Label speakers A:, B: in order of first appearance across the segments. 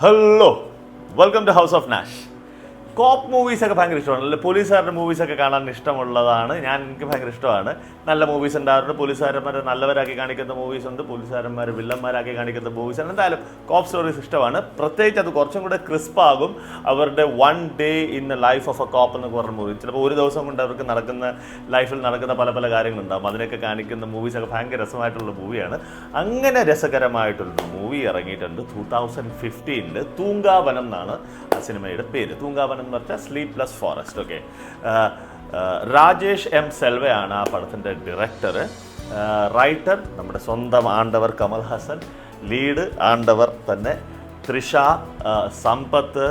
A: Hello, welcome to House of Nash. Cop മൂവീസൊക്കെ ഭയങ്കര ഇഷ്ടമാണ്. അല്ലെ, പോലീസുകാരുടെ മൂവീസൊക്കെ കാണാൻ ഇഷ്ടമുള്ളതാണ്. എനിക്ക് ഭയങ്കര ഇഷ്ടമാണ്. നല്ല മൂവീസ് ഉണ്ടാവാറുണ്ട്. പോലീസുകാരന്മാരെ നല്ലവരാക്കി കാണിക്കുന്ന മൂവീസ് ഉണ്ട്, പോലീസുകാരന്മാർ വില്ലന്മാരാക്കി കാണിക്കുന്ന മൂവീസ് ഉണ്ട്. എന്തായാലും കോപ്പ് സ്റ്റോറീസ് ഇഷ്ടമാണ്. പ്രത്യേകിച്ച് അത് കുറച്ചും കൂടെ ക്രിസ്പാകും അവരുടെ one day in the life of a cop എന്ന് പറഞ്ഞ മൂവി. ചിലപ്പോൾ ഒരു ദിവസം കൊണ്ട് അവർക്ക് ലൈഫിൽ നടക്കുന്ന പല പല കാര്യങ്ങളുണ്ടാകും. അതിനൊക്കെ കാണിക്കുന്ന മൂവീസൊക്കെ ഭയങ്കര രസമായിട്ടുള്ള മൂവിയാണ്. അങ്ങനെ രസകരമായിട്ടുള്ളൊരു മൂവി ഇറങ്ങിയിട്ടുണ്ട് 2015. തൂങ്കാവനം എന്നാണ് ആ സിനിമയുടെ പേര്. തൂങ്കാവനം എന്ന് പറഞ്ഞാൽ sleepless forest. Okay, Rajesh M സെൽവയാണ് ആ പടത്തിൻ്റെ ഡയറക്ടർ. റൈറ്റർ നമ്മുടെ സ്വന്തം ആണ്ടവർ കമൽ ഹാസൻ, ലീഡ് ആണ്ടവർ തന്നെ തൃഷ, സമ്പത്ത്,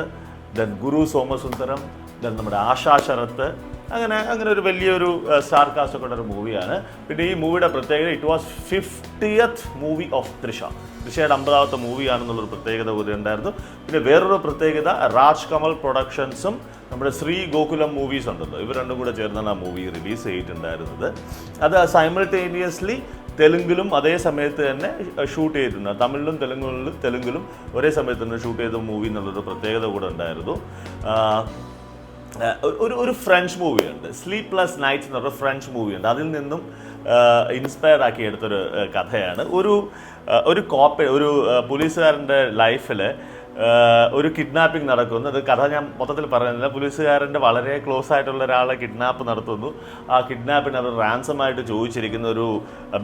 A: ദെൻ ഗുരു സോമസുന്ദരം, ദെൻ നമ്മുടെ ആശാ ശരത്ത്, അങ്ങനെ ഒരു വലിയൊരു സ്റ്റാർ കാസ്റ്റ് ഒക്കെ ഉള്ള ഒരു മൂവിയാണ്. പിന്നെ ഈ മൂവിയുടെ പ്രത്യേകത, it was 50th movie of തൃഷയുടെ 50ാമത്തെ മൂവിയാണെന്നുള്ളൊരു പ്രത്യേകത കൂടി ഉണ്ടായിരുന്നു. പിന്നെ വേറൊരു പ്രത്യേകത, രാജ് കമൽ പ്രൊഡക്ഷൻസും നമ്മുടെ ശ്രീ ഗോകുലം മൂവീസ് ഉണ്ടല്ലോ, ഇവർ രണ്ടും കൂടെ ചേർന്നാണ് ആ മൂവി റിലീസ് ചെയ്തിട്ടുണ്ടായിരുന്നത്. അത് സൈമൾട്ടേനിയസ്ലി തെലുങ്കിലും അതേ സമയത്ത് തന്നെ ഷൂട്ട് ചെയ്തിട്ടുണ്ട്. തമിഴിലും തെലുങ്കിലും ഒരേ സമയത്ത് തന്നെ ഷൂട്ട് ചെയ്ത മൂവി എന്നുള്ളൊരു പ്രത്യേകത കൂടെ ഉണ്ടായിരുന്നു. ഒരു ഫ്രഞ്ച് മൂവിയുണ്ട്, സ്ലീപ്ലെസ് നൈറ്റ്സ് എന്ന് പറഞ്ഞ ഫ്രഞ്ച് മൂവിയുണ്ട്. അതിൽ നിന്നും ഇൻസ്പയർഡ് ആക്കി എടുത്തൊരു കഥയാണ്. ഒരു പോലീസുകാരൻ്റെ ലൈഫിൽ ഒരു കിഡ്നാപ്പിംഗ് നടക്കുന്നു. അത് കഥ ഞാൻ മൊത്തത്തിൽ പറയുന്നില്ല. പോലീസുകാരൻ്റെ വളരെ ക്ലോസ് ആയിട്ടുള്ള ഒരാളെ കിഡ്നാപ്പ് നടത്തുന്നു. ആ കിഡ്നാപ്പിന് അവർ റാൻസമായിട്ട് ചോദിച്ചിരിക്കുന്ന ഒരു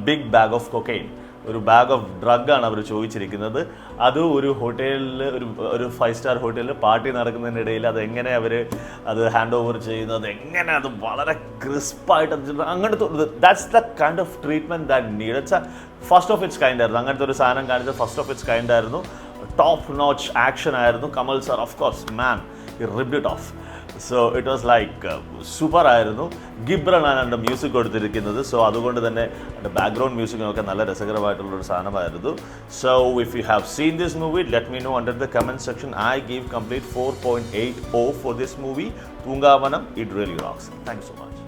A: ബിഗ് ബാഗ് ഓഫ് കൊക്കൈൻ, ഒരു ബാഗ് ഓഫ് ഡ്രഗാണ് അവർ ചോദിച്ചിരിക്കുന്നത്. അത് ഒരു ഹോട്ടലിൽ, ഒരു 5 സ്റ്റാർ ഹോട്ടലിൽ പാർട്ടി നടക്കുന്നതിനിടയിൽ അതെങ്ങനെ അവർ അത് ഹാൻഡ് ഓവർ ചെയ്യുന്നത്, എങ്ങനെ അത് വളരെ ക്രിസ്പായിട്ട് അങ്ങനത്തെ that's the kind of treatment that need. It's first of its kind ആയിരുന്നു. അങ്ങനത്തെ ഒരു സാധനം കാണിച്ചത് ഫസ്റ്റ് ഓഫ് ഇറ്റ്സ് കൈൻഡ് ആയിരുന്നു. ടോപ്പ് നോച്ച് ആക്ഷൻ ആയിരുന്നു. Kamal sir of course man, he ripped it off. So it was like super ആയിരുന്നു. ഗിബ്രനാണ് എൻ്റെ music കൊടുത്തിരിക്കുന്നത്. സോ അതുകൊണ്ട് തന്നെ എൻ്റെ ബാക്ക്ഗ്രൗണ്ട് മ്യൂസിക്കൊക്കെ നല്ല രസകരമായിട്ടുള്ളൊരു സാധനമായിരുന്നു. So if you have seen this movie, let me know under the comment section. I give complete 4.80 for this movie. Thoongavanam, it really rocks. Thank you so much.